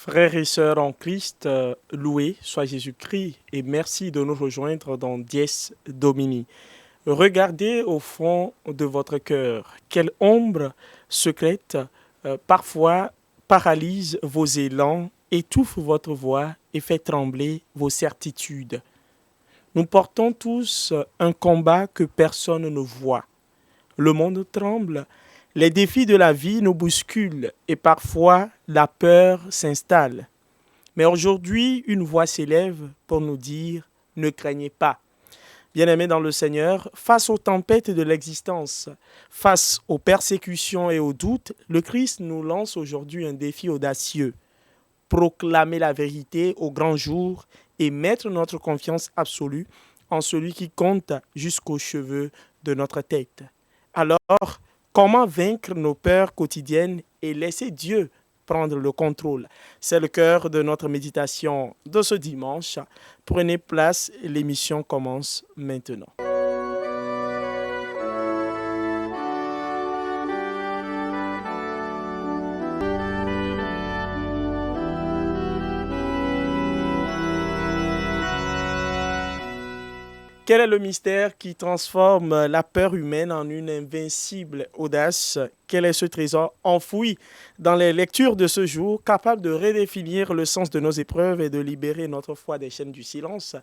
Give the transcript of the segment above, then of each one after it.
Frères et sœurs en Christ, loué soit Jésus-Christ et merci de nous rejoindre dans Dies Domini. Regardez au fond de votre cœur. Quelle ombre secrète parfois paralyse vos élans, étouffe votre voix et fait trembler vos certitudes. Nous portons tous un combat que personne ne voit. Le monde tremble, les défis de la vie nous bousculent et parfois la peur s'installe. Mais aujourd'hui, une voix s'élève pour nous dire « Ne craignez pas ». Bien-aimés dans le Seigneur, face aux tempêtes de l'existence, face aux persécutions et aux doutes, le Christ nous lance aujourd'hui un défi audacieux. Proclamer la vérité au grand jour et mettre notre confiance absolue en celui qui compte jusqu'aux cheveux de notre tête. Alors, comment vaincre nos peurs quotidiennes et laisser Dieu prendre le contrôle? C'est le cœur de notre méditation de ce dimanche. Prenez place, l'émission commence maintenant. Quel est le mystère qui transforme la peur humaine en une invincible audace? Quel est ce trésor enfoui dans les lectures de ce jour, capable de redéfinir le sens de nos épreuves et de libérer notre foi des chaînes du silence?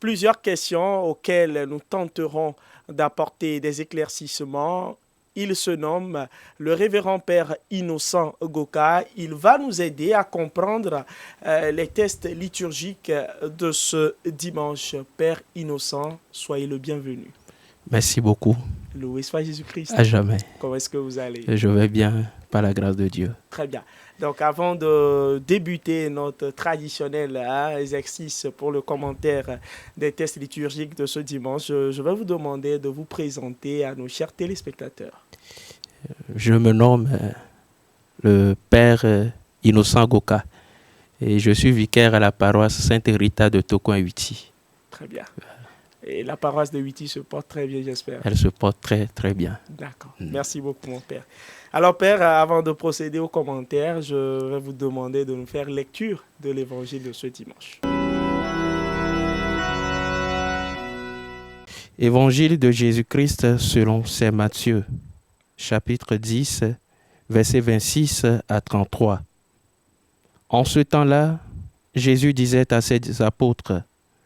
Plusieurs questions auxquelles nous tenterons d'apporter des éclaircissements. Il se nomme le révérend Père Innocent Goka. Il va nous aider à comprendre les textes liturgiques de ce dimanche. Père Innocent, soyez le bienvenu. Merci beaucoup. Loué soit Jésus-Christ. À jamais. Comment est-ce que vous allez? Je vais bien, par la grâce de Dieu. Très bien. Donc, avant de débuter notre traditionnel exercice pour le commentaire des textes liturgiques de ce dimanche, je vais vous demander de vous présenter à nos chers téléspectateurs. Je me nomme le Père Innocent Goka et je suis vicaire à la paroisse Sainte-Rita de Tokouin-Huiti. Très bien. Et la paroisse de Huiti se porte très bien, j'espère. Elle se porte très, très bien. D'accord. Merci beaucoup, mon Père. Alors, Père, avant de procéder aux commentaires, je vais vous demander de nous faire lecture de l'évangile de ce dimanche. Évangile de Jésus-Christ selon saint Matthieu, chapitre 10, versets 26 à 33. En ce temps-là, Jésus disait à ses apôtres: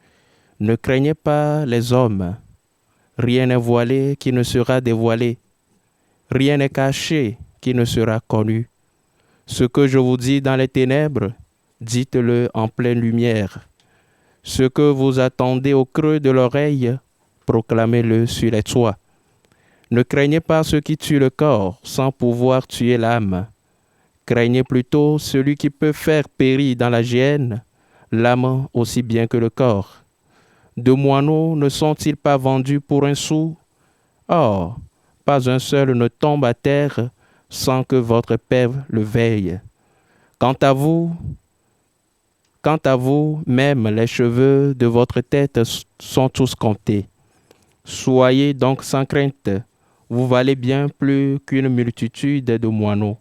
« Ne craignez pas les hommes, rien n'est voilé qui ne sera dévoilé, rien n'est caché qui ne sera connu. Ce que je vous dis dans les ténèbres, dites-le en pleine lumière. Ce que vous attendez au creux de l'oreille, proclamez-le sur les toits. Ne craignez pas ceux qui tuent le corps sans pouvoir tuer l'âme. Craignez plutôt celui qui peut faire périr dans la géhenne l'âme aussi bien que le corps. 2 moineaux ne sont-ils pas vendus pour un sou? Or, pas un seul ne tombe à terre sans que votre Père le veille. Quant à vous, même les cheveux de votre tête sont tous comptés. Soyez donc sans crainte, vous valez bien plus qu'une multitude de moineaux.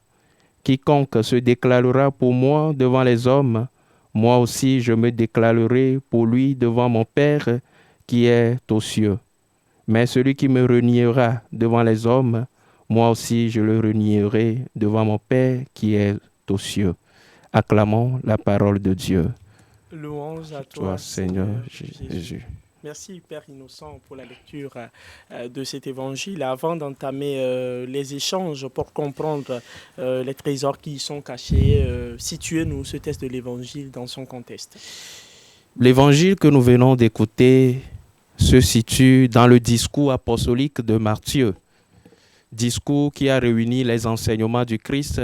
Quiconque se déclarera pour moi devant les hommes, moi aussi je me déclarerai pour lui devant mon Père qui est aux cieux. Mais celui qui me reniera devant les hommes, moi aussi je le renierai devant mon Père qui est aux cieux. » Acclamons la parole de Dieu. Louange à toi, Seigneur Jésus. Merci, Père Innocent, pour la lecture de cet évangile. Avant d'entamer les échanges pour comprendre les trésors qui y sont cachés, situez-nous ce texte de l'évangile dans son contexte. L'évangile que nous venons d'écouter se situe dans le discours apostolique de Matthieu, discours qui a réuni les enseignements du Christ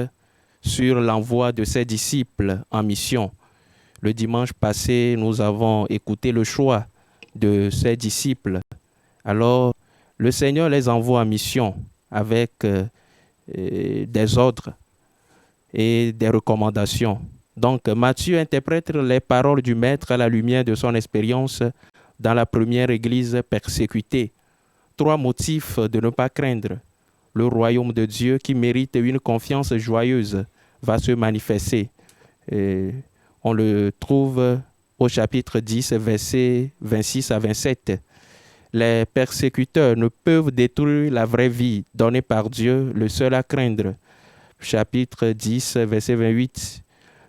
sur l'envoi de ses disciples en mission. Le dimanche passé, nous avons écouté le choix de ses disciples. Alors, le Seigneur les envoie en mission avec des ordres et des recommandations. Donc, Matthieu interprète les paroles du Maître à la lumière de son expérience dans la première église persécutée. 3 motifs de ne pas craindre. Le royaume de Dieu qui mérite une confiance joyeuse va se manifester. On le trouve au chapitre 10, versets 26 à 27. Les persécuteurs ne peuvent détruire la vraie vie donnée par Dieu, le seul à craindre. Chapitre 10, verset 28.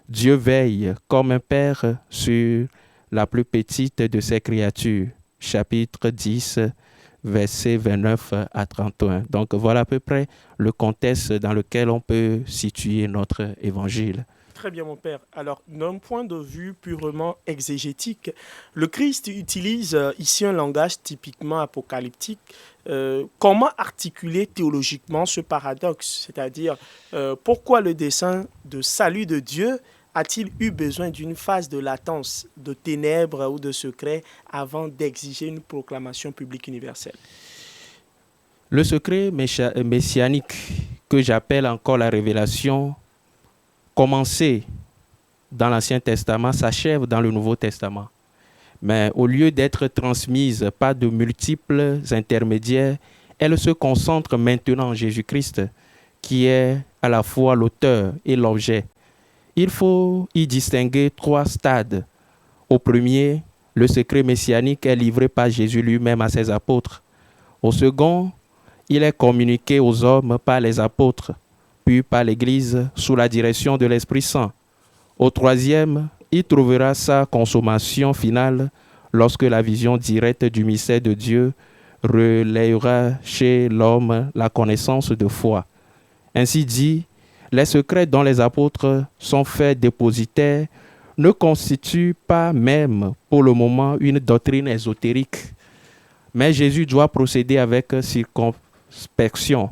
Dieu veille comme un père sur la plus petite de ses créatures. Chapitre 10, versets 29 à 31. Donc voilà à peu près le contexte dans lequel on peut situer notre évangile. Très bien, mon père. Alors, d'un point de vue purement exégétique, le Christ utilise ici un langage typiquement apocalyptique. Comment articuler théologiquement ce paradoxe? C'est-à-dire, pourquoi le dessein de salut de Dieu a-t-il eu besoin d'une phase de latence, de ténèbres ou de secret avant d'exiger une proclamation publique universelle? Le secret messianique que j'appelle encore la révélation, commencé dans l'Ancien Testament, s'achève dans le Nouveau Testament. Mais au lieu d'être transmise par de multiples intermédiaires, elle se concentre maintenant en Jésus-Christ, qui est à la fois l'auteur et l'objet. Il faut y distinguer 3 stades. Au premier, le secret messianique est livré par Jésus lui-même à ses apôtres. Au second, il est communiqué aux hommes par les apôtres, puis par l'Église sous la direction de l'Esprit Saint. Au troisième, il trouvera sa consommation finale lorsque la vision directe du mystère de Dieu relayera chez l'homme la connaissance de foi. Ainsi dit, les secrets dont les apôtres sont faits dépositaires ne constituent pas même pour le moment une doctrine ésotérique. Mais Jésus doit procéder avec circonspection.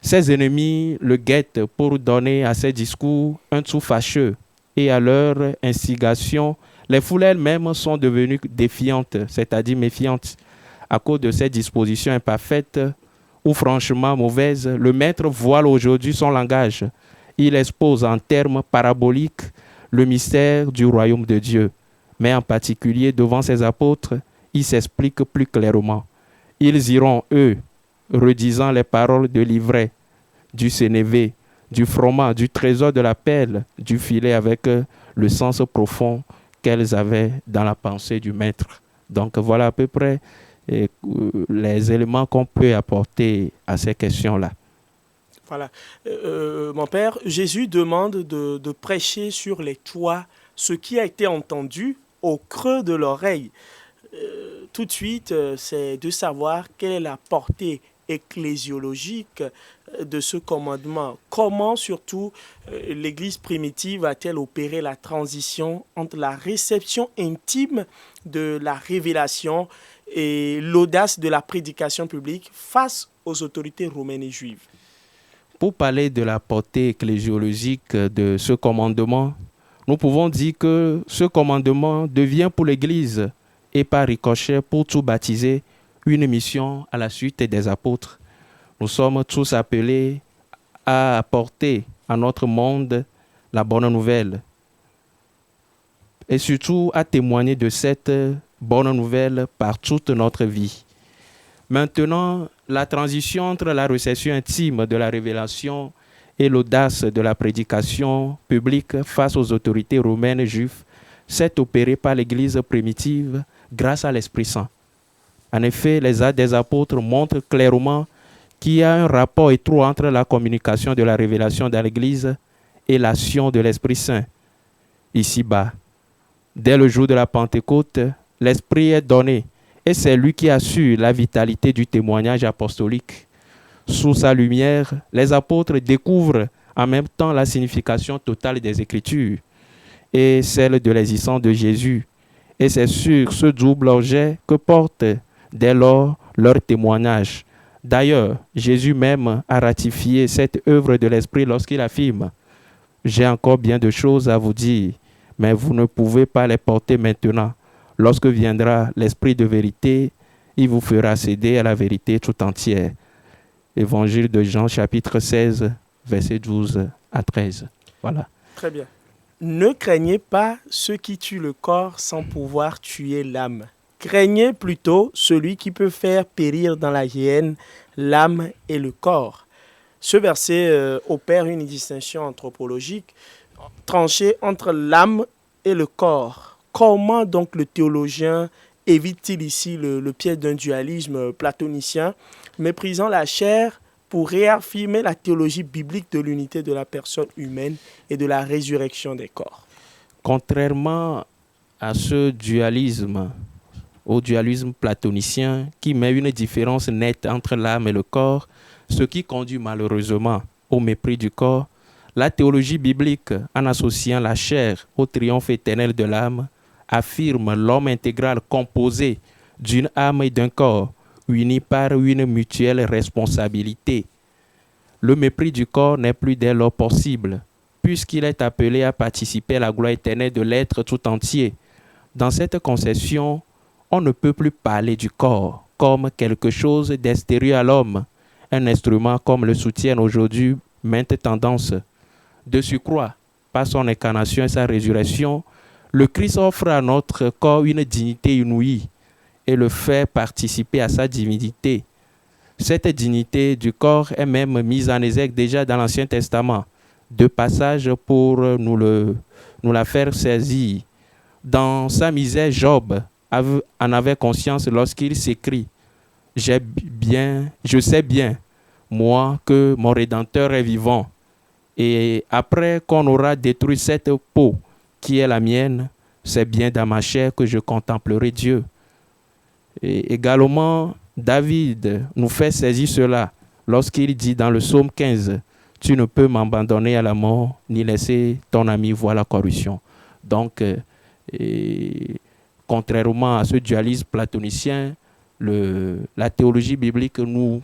Ses ennemis le guettent pour donner à ses discours un tout fâcheux, et à leur instigation, les foules elles-mêmes sont devenues défiantes, c'est-à-dire méfiantes. À cause de ces dispositions imparfaites ou franchement mauvaises, le maître voile aujourd'hui son langage. Il expose en termes paraboliques le mystère du royaume de Dieu, mais en particulier devant ses apôtres, il s'explique plus clairement. Ils iront, eux, redisant les paroles de l'ivraie, du sénévé, du froment, du trésor de la perle, du filet avec le sens profond qu'elles avaient dans la pensée du maître. Donc voilà à peu près les éléments qu'on peut apporter à ces questions-là. Voilà. Mon père, Jésus demande de prêcher sur les toits ce qui a été entendu au creux de l'oreille. Tout de suite, c'est de savoir quelle est la portée ecclésiologique de ce commandement. Comment surtout l'Église primitive a-t-elle opéré la transition entre la réception intime de la révélation et l'audace de la prédication publique face aux autorités romaines et juives? Pour parler de la portée ecclésiologique de ce commandement, nous pouvons dire que ce commandement devient pour l'Église et par ricochet pour tout baptisé une mission à la suite des apôtres. Nous sommes tous appelés à apporter à notre monde la bonne nouvelle et surtout à témoigner de cette bonne nouvelle par toute notre vie. Maintenant, la transition entre la réception intime de la révélation et l'audace de la prédication publique face aux autorités romaines et juives s'est opérée par l'Église primitive grâce à l'Esprit Saint. En effet, les Actes des Apôtres montrent clairement qu'il y a un rapport étroit entre la communication de la révélation dans l'Église et l'action de l'Esprit Saint. Ici-bas, dès le jour de la Pentecôte, l'Esprit est donné et c'est lui qui assure la vitalité du témoignage apostolique. Sous sa lumière, les apôtres découvrent en même temps la signification totale des Écritures et celle de l'existence de Jésus. Et c'est sur ce double objet que porte dès lors leur témoignage. D'ailleurs, Jésus même a ratifié cette œuvre de l'Esprit lorsqu'il affirme « J'ai encore bien de choses à vous dire, mais vous ne pouvez pas les porter maintenant. Lorsque viendra l'Esprit de vérité, il vous fera céder à la vérité tout entière. » Évangile de Jean, chapitre 16, versets 12 à 13. Voilà. Très bien. Ne craignez pas ceux qui tuent le corps sans pouvoir tuer l'âme. Craignez plutôt celui qui peut faire périr dans la géhenne l'âme et le corps. Ce verset opère une distinction anthropologique trancher entre l'âme et le corps. Comment donc le théologien évite-t-il ici le piège d'un dualisme platonicien, méprisant la chair pour réaffirmer la théologie biblique de l'unité de la personne humaine et de la résurrection des corps? Contrairement à ce dualisme, au dualisme platonicien qui met une différence nette entre l'âme et le corps, ce qui conduit malheureusement au mépris du corps, la théologie biblique, en associant la chair au triomphe éternel de l'âme, affirme l'homme intégral composé d'une âme et d'un corps, unis par une mutuelle responsabilité. Le mépris du corps n'est plus dès lors possible, puisqu'il est appelé à participer à la gloire éternelle de l'être tout entier. Dans cette conception, on ne peut plus parler du corps comme quelque chose d'extérieur à l'homme, un instrument comme le soutiennent aujourd'hui maintes tendances. De surcroît, par son incarnation et sa résurrection, le Christ offre à notre corps une dignité inouïe et le fait participer à sa divinité. Cette dignité du corps est même mise en exergue déjà dans l'Ancien Testament. Deux passages pour nous la faire saisir. Dans sa misère, Job en avait conscience lorsqu'il s'écrie « Je sais bien, moi, que mon Rédempteur est vivant. Et après qu'on aura détruit cette peau qui est la mienne, c'est bien dans ma chair que je contemplerai Dieu. » Et également, David nous fait saisir cela lorsqu'il dit dans le psaume 15 « Tu ne peux m'abandonner à la mort, ni laisser ton ami voir la corruption. » Donc, contrairement à ce dualisme platonicien, la théologie biblique nous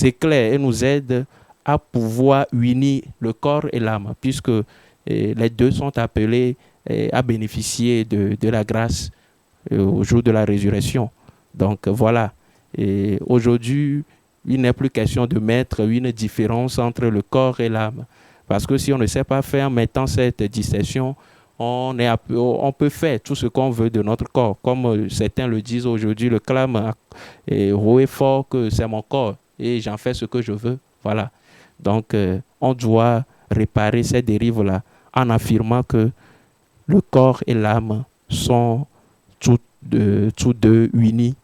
éclaire et nous aide à pouvoir unir le corps et l'âme, puisque les deux sont appelés à bénéficier de la grâce au jour de la résurrection. Donc voilà, aujourd'hui, il n'est plus question de mettre une différence entre le corps et l'âme, parce que si on ne sait pas faire en mettant cette distinction, on peut faire tout ce qu'on veut de notre corps, comme certains le disent aujourd'hui, le clament haut et fort que c'est mon corps et j'en fais ce que je veux. Voilà. Donc, on doit réparer ces dérives-là en affirmant que le corps et l'âme sont tous deux unis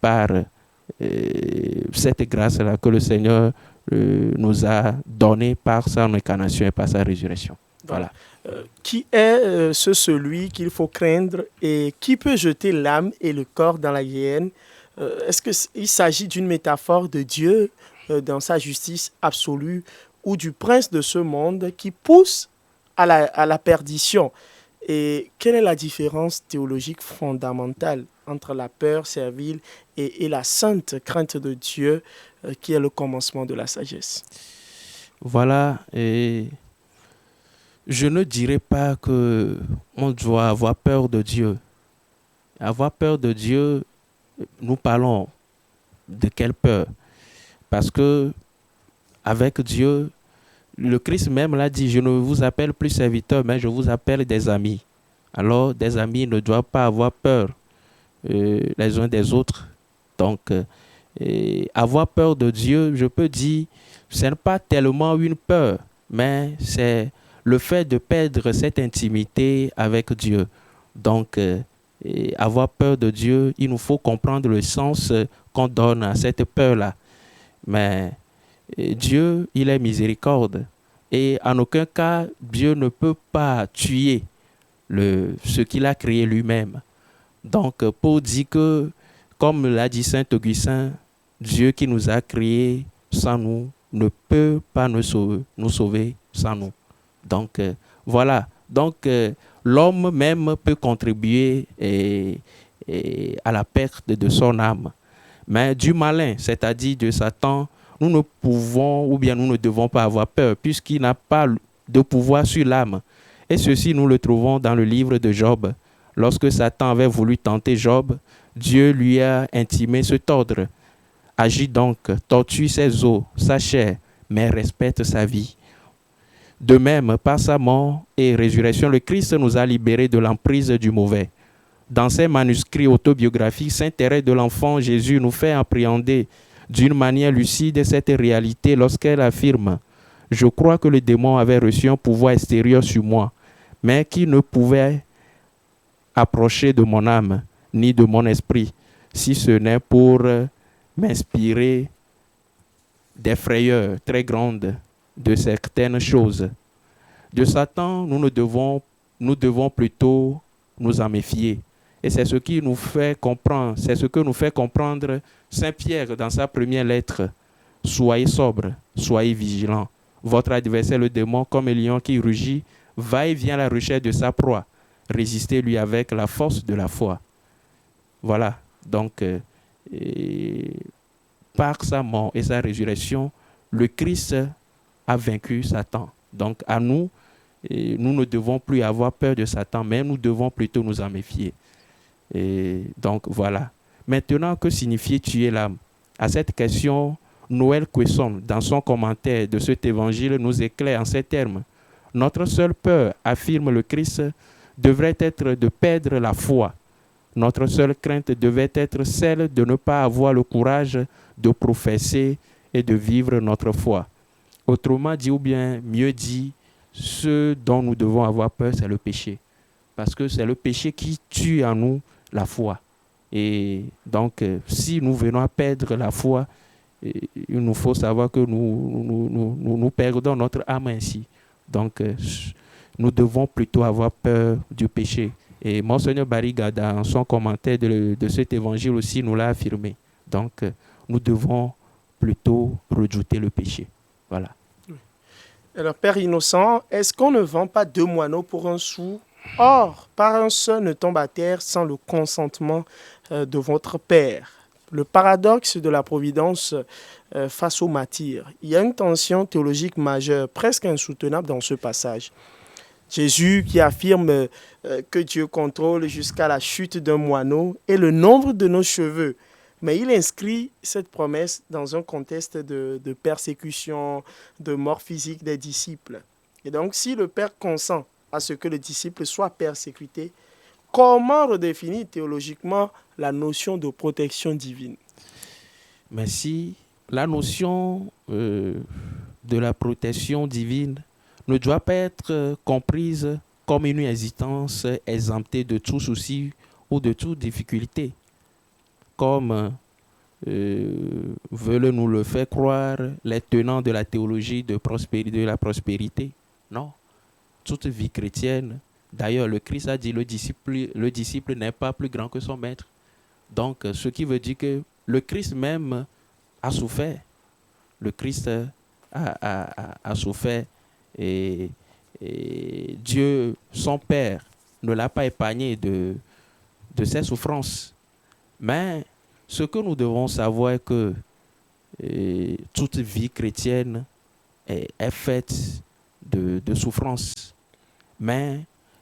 par cette grâce-là que le Seigneur nous a donnée par son incarnation et par sa résurrection. Voilà. Qui est celui qu'il faut craindre et qui peut jeter l'âme et le corps dans la hyène? Est-ce qu'il s'agit d'une métaphore de Dieu dans sa justice absolue ou du prince de ce monde qui pousse à la perdition? Et quelle est la différence théologique fondamentale entre la peur servile et la sainte crainte de Dieu qui est le commencement de la sagesse? Voilà, et je ne dirais pas qu'on doit avoir peur de Dieu. Avoir peur de Dieu, nous parlons de quelle peur? Parce que avec Dieu, le Christ même l'a dit, je ne vous appelle plus serviteurs, mais je vous appelle des amis. Alors, des amis ne doivent pas avoir peur les uns des autres. Donc, avoir peur de Dieu, je peux dire, ce n'est pas tellement une peur, mais c'est le fait de perdre cette intimité avec Dieu. Donc, avoir peur de Dieu, il nous faut comprendre le sens qu'on donne à cette peur-là. Mais Dieu, il est miséricorde. Et en aucun cas, Dieu ne peut pas tuer ce qu'il a créé lui-même. Donc, pour dire que, comme l'a dit Saint Augustin, Dieu qui nous a créés sans nous ne peut pas nous sauver sans nous. Donc, voilà. Donc, l'homme même peut contribuer à la perte de son âme. Mais du malin, c'est-à-dire de Satan, nous ne pouvons ou bien nous ne devons pas avoir peur puisqu'il n'a pas de pouvoir sur l'âme. Et ceci, nous le trouvons dans le livre de Job. Lorsque Satan avait voulu tenter Job, Dieu lui a intimé cet ordre. Agis donc, torture ses os, sa chair, mais respecte sa vie. De même, par sa mort et résurrection, le Christ nous a libérés de l'emprise du mauvais. Dans ses manuscrits autobiographiques, Saint Thérèse de l'Enfant Jésus nous fait appréhender d'une manière lucide cette réalité lorsqu'elle affirme « Je crois que le démon avait reçu un pouvoir extérieur sur moi, mais qui ne pouvait approcher de mon âme ni de mon esprit, si ce n'est pour m'inspirer des frayeurs très grandes de certaines choses. De Satan, nous devons plutôt nous en méfier. Et c'est ce qui nous fait comprendre, c'est ce que nous fait comprendre Saint Pierre dans sa première lettre. Soyez sobres, soyez vigilants. Votre adversaire, le démon, comme un lion qui rugit, va et vient à la recherche de sa proie. Résistez-lui avec la force de la foi. Voilà. Donc, par sa mort et sa résurrection, le Christ a vaincu Satan. Donc, à nous, nous ne devons plus avoir peur de Satan, mais nous devons plutôt nous en méfier. Et donc, voilà. Maintenant, que signifie tuer l'âme? À cette question, Noël Cuesson, dans son commentaire de cet évangile, nous éclaire en ces termes. Notre seule peur, affirme le Christ, devrait être de perdre la foi. Notre seule crainte devait être celle de ne pas avoir le courage de professer et de vivre notre foi. Autrement dit, ou bien mieux dit, ce dont nous devons avoir peur, c'est le péché. Parce que c'est le péché qui tue en nous la foi. Et donc, si nous venons à perdre la foi, il nous faut savoir que nous perdons notre âme ainsi. Donc, nous devons plutôt avoir peur du péché. Et Monseigneur Barriga, dans son commentaire de cet évangile aussi, nous l'a affirmé. Donc, nous devons plutôt redouter le péché. Voilà. Alors, Père innocent, est-ce qu'on ne vend pas 2 moineaux pour un sou? Or, par un seul ne tombe à terre sans le consentement de votre Père. Le paradoxe de la providence face au martyr. Il y a une tension théologique majeure, presque insoutenable dans ce passage. Jésus qui affirme que Dieu contrôle jusqu'à la chute d'un moineau et le nombre de nos cheveux. Mais il inscrit cette promesse dans un contexte de persécution, de mort physique des disciples. Et donc, si le Père consent à ce que le disciple soit persécuté, comment redéfinir théologiquement la notion de protection divine? Mais si la notion de la protection divine ne doit pas être comprise comme une existence exemptée de tout souci ou de toute difficulté, comme veulent nous le faire croire les tenants de la théologie de la prospérité. Non, toute vie chrétienne. D'ailleurs, le Christ a dit le disciple n'est pas plus grand que son maître. Donc, ce qui veut dire que le Christ même a souffert. Le Christ a souffert et Dieu, son Père, ne l'a pas épargné de ses souffrances. Mais ce que nous devons savoir est que toute vie chrétienne est faite de souffrances. Mais,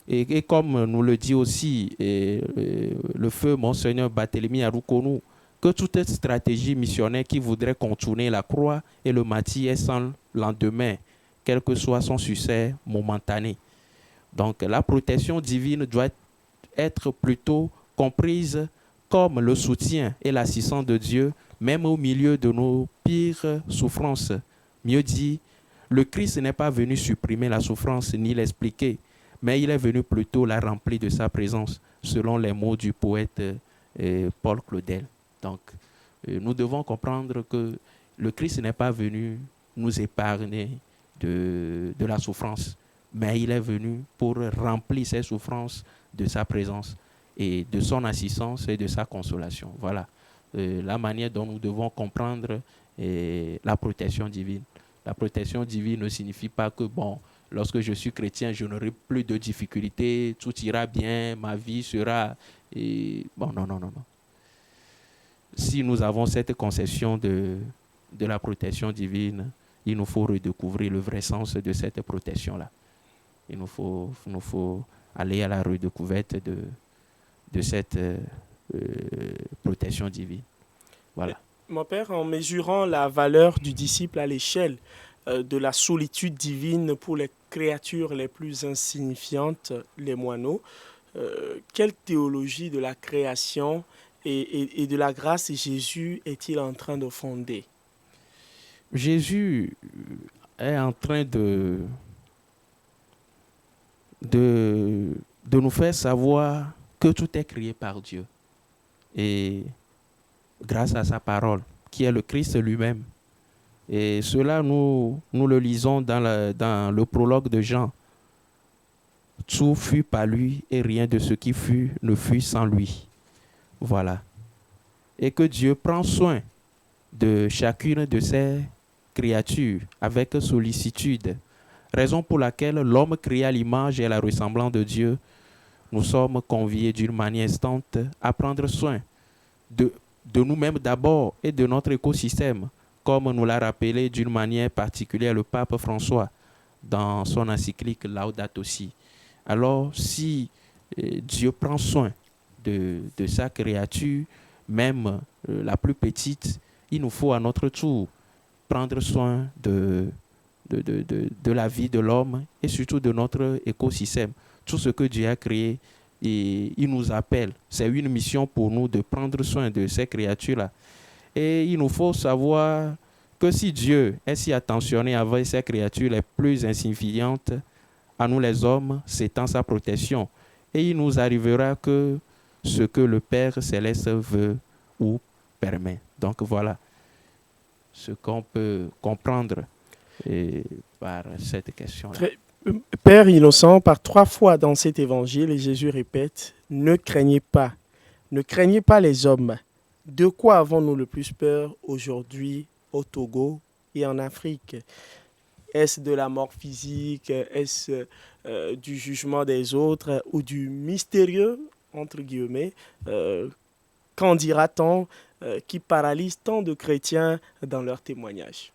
et comme nous le dit aussi le feu Monseigneur Barthélemy Aroukonou, que toute stratégie missionnaire qui voudrait contourner la croix et le martyr est sans lendemain, quel que soit son succès momentané. Donc la protection divine doit être plutôt comprise comme le soutien et l'assistance de Dieu, même au milieu de nos pires souffrances. Mieux dit, le Christ n'est pas venu supprimer la souffrance ni l'expliquer, mais il est venu plutôt la remplir de sa présence, selon les mots du poète Paul Claudel. Donc, nous devons comprendre que le Christ n'est pas venu nous épargner de la souffrance, mais il est venu pour remplir ces souffrances de sa présence et de son assistance et de sa consolation. Voilà la manière dont nous devons comprendre la protection divine. La protection divine ne signifie pas que, bon, lorsque je suis chrétien, je n'aurai plus de difficultés, tout ira bien, ma vie sera... Bon, non, non, non, non. Si nous avons cette conception de la protection divine, il nous faut redécouvrir le vrai sens de cette protection-là. Il nous faut aller à la redécouverte de cette protection divine. Voilà. Mon Père, en mesurant la valeur du disciple à l'échelle de la solitude divine pour les créatures les plus insignifiantes, les moineaux, quelle théologie de la création et de la grâce Jésus est-il en train de fonder? Jésus est en train de nous faire savoir que tout est créé par Dieu. Et grâce à sa parole, qui est le Christ lui-même. Et cela, nous le lisons dans le prologue de Jean. Tout fut par lui et rien de ce qui fut ne fut sans lui. Voilà. Et que Dieu prend soin de chacune de ses créatures avec sollicitude. Raison pour laquelle l'homme créé à l'image et à la ressemblance de Dieu, nous sommes conviés d'une manière instante à prendre soin de nous-mêmes d'abord et de notre écosystème, comme nous l'a rappelé d'une manière particulière le pape François dans son encyclique Laudato Si. Alors, si Dieu prend soin de sa créature, même la plus petite, il nous faut à notre tour prendre soin de la vie de l'homme et surtout de notre écosystème. Tout ce que Dieu a créé, et il nous appelle. C'est une mission pour nous de prendre soin de ces créatures-là. Et il nous faut savoir que si Dieu est si attentionné avec ces créatures les plus insignifiantes, à nous les hommes, c'est en sa protection. Et il nous arrivera que ce que le Père Céleste veut ou permet. Donc voilà ce qu'on peut comprendre par cette question-là. Père innocent, par 3 fois dans cet évangile, Jésus répète, ne craignez pas les hommes. De quoi avons-nous le plus peur aujourd'hui au Togo et en Afrique? Est-ce de la mort physique? Est-ce du jugement des autres ou du mystérieux, entre guillemets, qu'en dira-t-on, qui paralyse tant de chrétiens dans leur témoignage?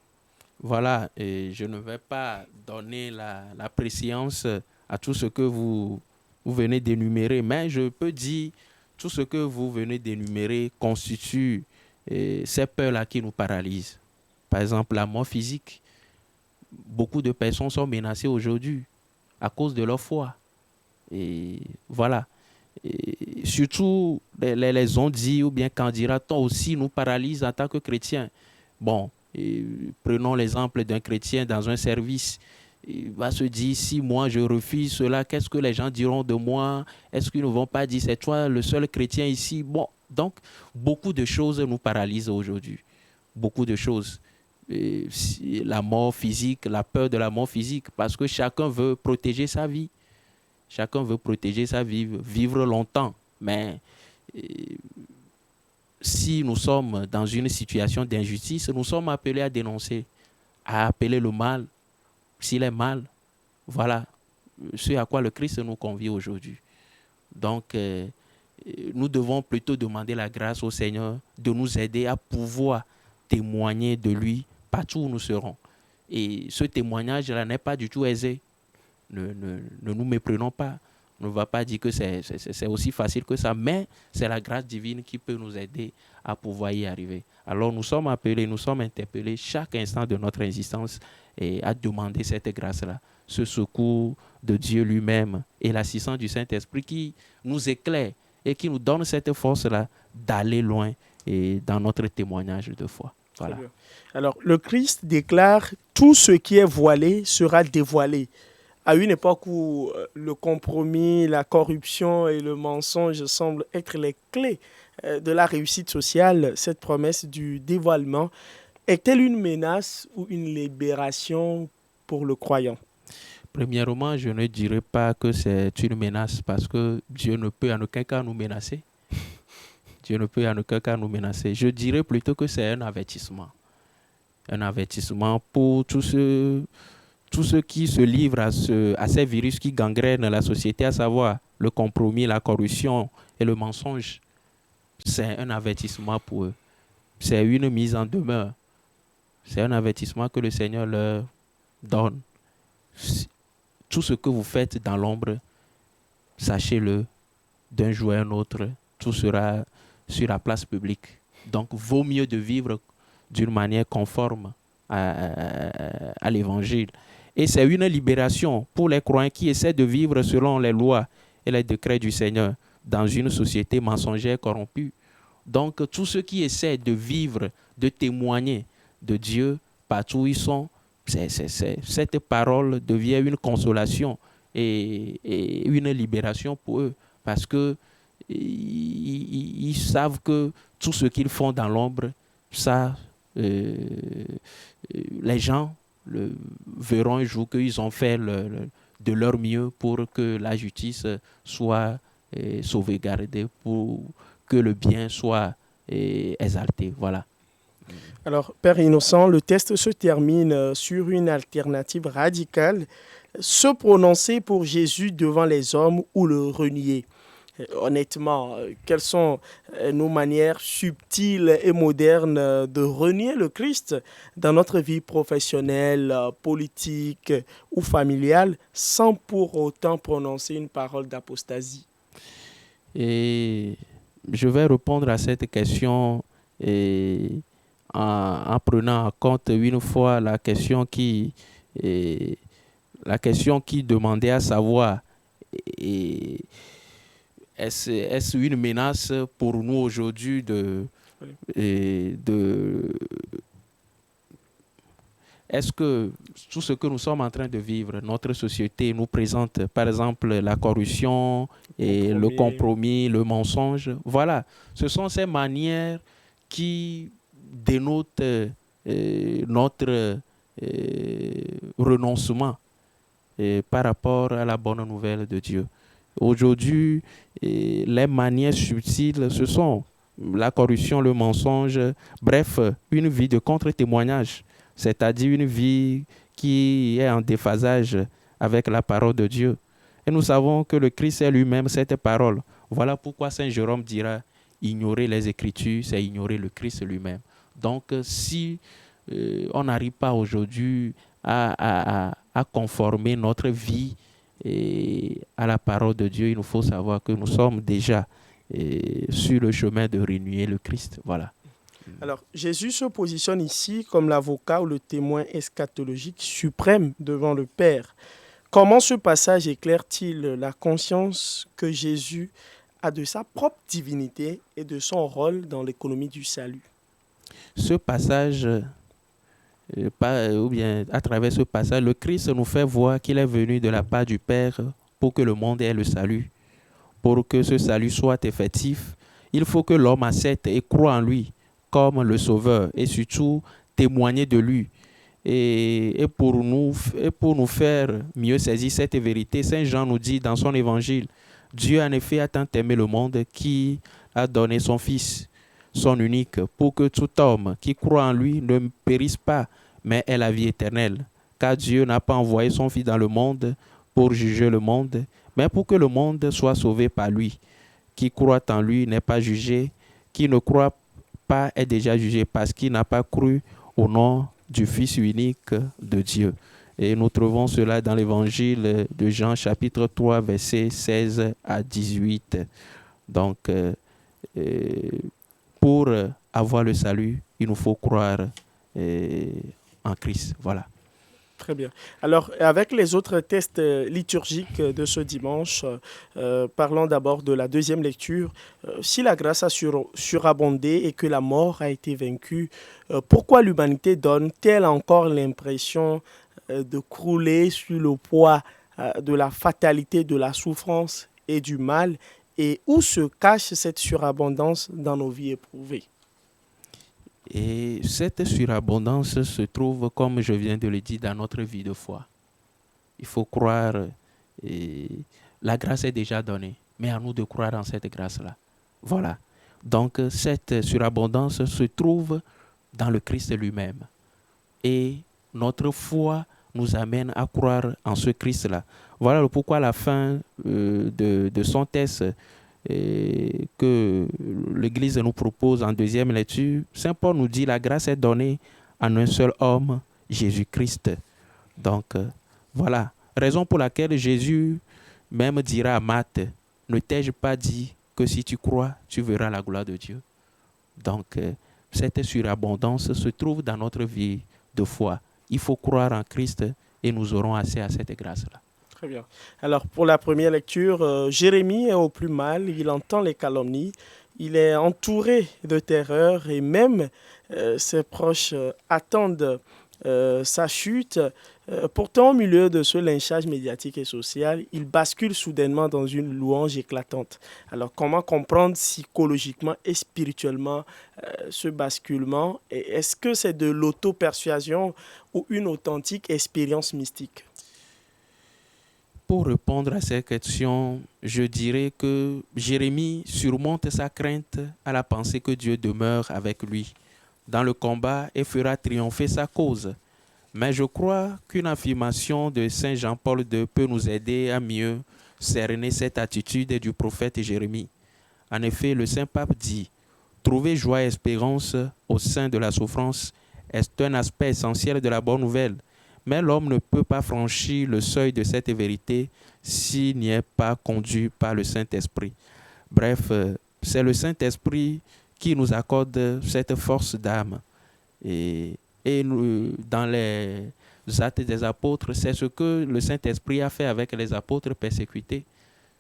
Voilà, et je ne vais pas donner la préséance à tout ce que vous venez d'énumérer, mais je peux dire tout ce que vous venez d'énumérer constitue ces peurs-là qui nous paralysent. Par exemple, la mort physique. Beaucoup de personnes sont menacées aujourd'hui à cause de leur foi. Et voilà. Et surtout, les on-dit ou bien qu'en dira-t-on aussi nous paralyse en tant que chrétiens. Bon, prenons l'exemple d'un chrétien dans un service. Il va se dire, si moi je refuse cela, qu'est-ce que les gens diront de moi? Est-ce qu'ils ne vont pas dire, c'est toi le seul chrétien ici? Bon, donc, beaucoup de choses nous paralysent aujourd'hui. Beaucoup de choses. La mort physique, la peur de la mort physique, parce que chacun veut protéger sa vie. Chacun veut protéger sa vie, vivre longtemps. Mais si nous sommes dans une situation d'injustice, nous sommes appelés à dénoncer, à appeler le mal, s'il est mal. Voilà ce à quoi le Christ nous convie aujourd'hui. Donc, nous devons plutôt demander la grâce au Seigneur de nous aider à pouvoir témoigner de lui partout où nous serons. Et ce témoignage-là n'est pas du tout aisé. Ne nous méprenons pas. On ne va pas dire que c'est aussi facile que ça, mais c'est la grâce divine qui peut nous aider à pouvoir y arriver. Alors nous sommes appelés, nous sommes interpellés chaque instant de notre existence et à demander cette grâce-là, ce secours de Dieu lui-même et l'assistance du Saint-Esprit qui nous éclaire et qui nous donne cette force-là d'aller loin et dans notre témoignage de foi. Voilà. Alors, le Christ déclare « Tout ce qui est voilé sera dévoilé ». À une époque où le compromis, la corruption et le mensonge semblent être les clés de la réussite sociale, cette promesse du dévoilement est-elle une menace ou une libération pour le croyant? Premièrement, je ne dirais pas que c'est une menace parce que Dieu ne peut en aucun cas nous menacer. Dieu ne peut en aucun cas nous menacer. Je dirais plutôt que c'est un avertissement. Un avertissement pour tous ceux qui se livrent à ces virus qui gangrènent la société, à savoir le compromis, la corruption et le mensonge. C'est un avertissement pour eux. C'est une mise en demeure. C'est un avertissement que le Seigneur leur donne. Tout ce que vous faites dans l'ombre, sachez-le, d'un jour à un autre, tout sera sur la place publique. Donc, vaut mieux de vivre d'une manière conforme à l'Évangile. Et c'est une libération pour les croyants qui essaient de vivre selon les lois et les décrets du Seigneur dans une société mensongère corrompue. Donc, tous ceux qui essaient de vivre, de témoigner de Dieu partout où ils sont, cette parole devient une consolation et une libération pour eux parce que ils savent que tout ce qu'ils font dans l'ombre, ça, euh, les gens verront un jour qu'ils ont fait de leur mieux pour que la justice soit sauvegardée, pour que le bien soit exalté. Voilà. Alors, Père Innocent, le test se termine sur une alternative radicale, se prononcer pour Jésus devant les hommes ou le renier. Honnêtement, quelles sont nos manières subtiles et modernes de renier le Christ dans notre vie professionnelle, politique ou familiale sans pour autant prononcer une parole d'apostasie? Et je vais répondre à cette question et en prenant en compte une fois eh, la question qui demandait à savoir eh, est-ce une menace pour nous aujourd'hui Oui. de est-ce que tout ce que nous sommes en train de vivre, notre société nous présente, par exemple, la corruption et le Compromis. compromis, le mensonge? Voilà, ce sont ces manières qui dénotent notre renoncement par rapport à la bonne nouvelle de Dieu. Aujourd'hui, les manières subtiles, ce sont la corruption, le mensonge, bref, une vie de contre-témoignage, c'est-à-dire une vie qui est en déphasage avec la parole de Dieu. Et nous savons que le Christ est lui-même cette parole. Voilà pourquoi Saint Jérôme dira, ignorer les Écritures, c'est ignorer le Christ lui-même. Donc, si on n'arrive pas aujourd'hui à conformer notre vie à la parole de Dieu, il nous faut savoir que nous sommes déjà sur le chemin de renier le Christ. Voilà. Alors, Jésus se positionne ici comme l'avocat ou le témoin eschatologique suprême devant le Père. Comment ce passage éclaire-t-il la conscience que Jésus a de sa propre divinité et de son rôle dans l'économie du salut? Ce passage, ou bien à travers ce passage, le Christ nous fait voir qu'il est venu de la part du Père pour que le monde ait le salut. Pour que ce salut soit effectif, il faut que l'homme accepte et croit en lui comme le Sauveur et surtout témoigner de lui. Et pour nous faire mieux saisir cette vérité, Saint Jean nous dit dans son évangile, Dieu en effet a tant aimé le monde qui a donné son Fils, son unique, pour que tout homme qui croit en lui ne périsse pas, mais ait la vie éternelle. Car Dieu n'a pas envoyé son Fils dans le monde pour juger le monde, mais pour que le monde soit sauvé par lui. Qui croit en lui n'est pas jugé, qui ne croit pas est déjà jugé parce qu'il n'a pas cru au nom du Fils unique de Dieu. Et nous trouvons cela dans l'évangile de Jean, chapitre 3, versets 16 à 18. Donc, pour avoir le salut, il nous faut croire en Christ. Voilà. Très bien. Alors, avec les autres tests liturgiques de ce dimanche, parlons d'abord de la deuxième lecture. Si la grâce a surabondé et que la mort a été vaincue, pourquoi l'humanité donne-t-elle encore l'impression de crouler sous le poids de la fatalité, de la souffrance et du mal? Et où se cache cette surabondance dans nos vies éprouvées? Et cette surabondance se trouve, comme je viens de le dire, dans notre vie de foi. Il faut croire, la grâce est déjà donnée, mais à nous de croire en cette grâce-là. Voilà. Donc, cette surabondance se trouve dans le Christ lui-même. Et notre foi nous amène à croire en ce Christ-là. Voilà pourquoi à la fin de son texte, que l'Église nous propose en deuxième lecture, Saint Paul nous dit la grâce est donnée en un seul homme, Jésus-Christ. Donc, voilà. Raison pour laquelle Jésus même dira à Marthe, ne t'ai-je pas dit que si tu crois, tu verras la gloire de Dieu. Donc, cette surabondance se trouve dans notre vie de foi. Il faut croire en Christ et nous aurons accès à cette grâce-là. Très bien. Alors, pour la première lecture, Jérémie est au plus mal, il entend les calomnies, il est entouré de terreur et même ses proches attendent sa chute. Pourtant, au milieu de ce lynchage médiatique et social, il bascule soudainement dans une louange éclatante. Alors, comment comprendre psychologiquement et spirituellement ce basculement? Et est-ce que c'est de l'auto-persuasion ou une authentique expérience mystique? Pour répondre à cette question, je dirais que Jérémie surmonte sa crainte à la pensée que Dieu demeure avec lui dans le combat et fera triompher sa cause. Mais je crois qu'une affirmation de Saint Jean-Paul II peut nous aider à mieux cerner cette attitude du prophète Jérémie. En effet, le Saint-Pape dit « Trouver joie et espérance au sein de la souffrance est un aspect essentiel de la bonne nouvelle. Mais l'homme ne peut pas franchir le seuil de cette vérité s'il n'y est pas conduit par le Saint-Esprit. » Bref, c'est le Saint-Esprit qui nous accorde cette force d'âme. Et nous, dans les Actes des Apôtres, c'est ce que le Saint-Esprit a fait avec les apôtres persécutés.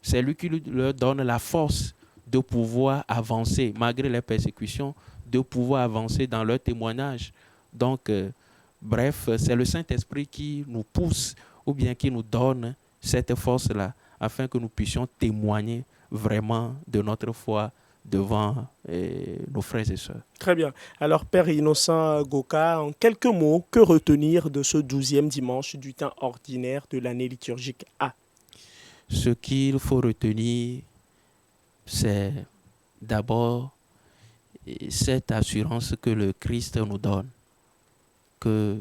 C'est lui qui leur donne la force de pouvoir avancer, malgré les persécutions, de pouvoir avancer dans leur témoignage. Donc, bref, c'est le Saint-Esprit qui nous pousse ou bien qui nous donne cette force-là, afin que nous puissions témoigner vraiment de notre foi devant nos frères et sœurs. Très bien. Alors, Père Innocent Goka, en quelques mots, que retenir de ce 12e dimanche du temps ordinaire de l'année liturgique A? Ce qu'il faut retenir, c'est d'abord cette assurance que le Christ nous donne, que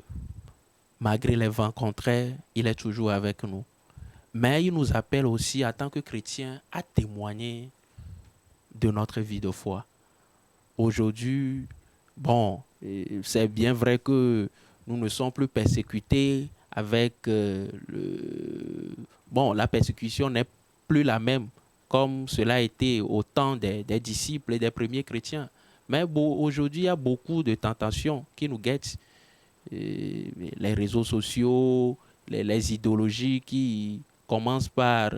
malgré les vents contraires, il est toujours avec nous. Mais il nous appelle aussi, en tant que chrétiens, à témoigner de notre vie de foi. Aujourd'hui, bon, c'est bien vrai que nous ne sommes plus persécutés avec Bon, la persécution n'est plus la même comme cela a été au temps des disciples et des premiers chrétiens. Mais aujourd'hui, il y a beaucoup de tentations qui nous guettent. Les réseaux sociaux, les idéologies qui commencent par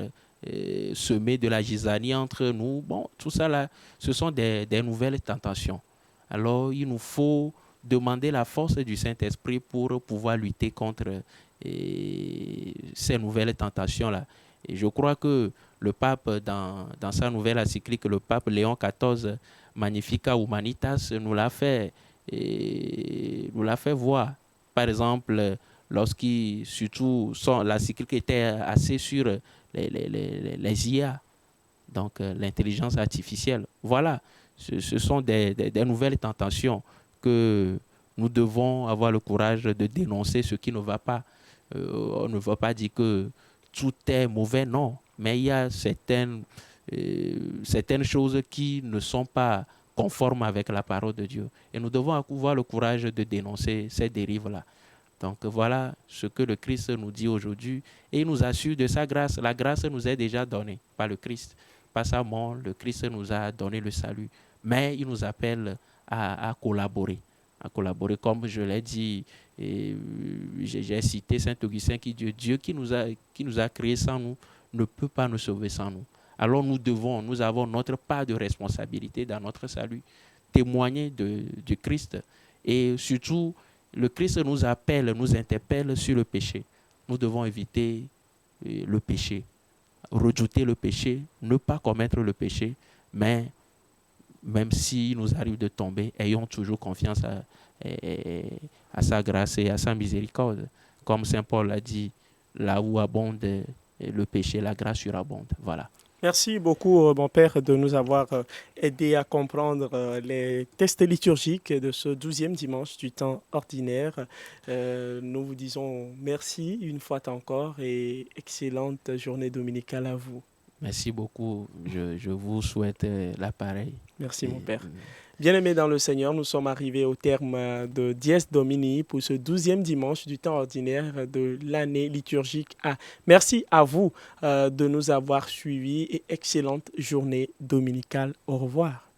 semer de la gisanie entre nous. Bon, tout ça là, ce sont des nouvelles tentations. Alors, il nous faut demander la force du Saint-Esprit pour pouvoir lutter contre ces nouvelles tentations-là. Et je crois que le pape, dans sa nouvelle encyclique, le pape Léon XIV, Magnificat Humanitas, nous l'a fait voir. Par exemple, surtout, l'encyclique était assez sur les IA, donc l'intelligence artificielle. Voilà, ce sont des nouvelles tentations que nous devons avoir le courage de dénoncer ce qui ne va pas. On ne va pas dire que tout est mauvais, non. Mais il y a certaines choses qui ne sont pas conformes avec la parole de Dieu. Et nous devons avoir le courage de dénoncer ces dérives-là. Donc voilà ce que le Christ nous dit aujourd'hui. Et il nous assure de sa grâce. La grâce nous est déjà donnée par le Christ. Par sa mort, le Christ nous a donné le salut. Mais il nous appelle à collaborer. À collaborer, comme je l'ai dit, et j'ai cité Saint Augustin qui dit Dieu qui nous a créés sans nous ne peut pas nous sauver sans nous. Alors nous avons notre part de responsabilité dans notre salut, témoigner du Christ. Et surtout, le Christ nous appelle, nous interpelle sur le péché. Nous devons éviter le péché, redouter le péché, ne pas commettre le péché, mais même s'il nous arrive de tomber, ayons toujours confiance à sa grâce et à sa miséricorde. Comme Saint Paul l'a dit, là où abonde le péché, la grâce surabonde. Voilà. Merci beaucoup, mon Père, de nous avoir aidé à comprendre les textes liturgiques de ce 12e dimanche du temps ordinaire. Nous vous disons merci une fois encore et excellente journée dominicale à vous. Merci beaucoup. Je vous souhaite l'appareil. Merci, mon Père. Bien-aimés dans le Seigneur, nous sommes arrivés au terme de Dies Domini pour ce 12e dimanche du temps ordinaire de l'année liturgique A. Merci à vous de nous avoir suivis et excellente journée dominicale. Au revoir.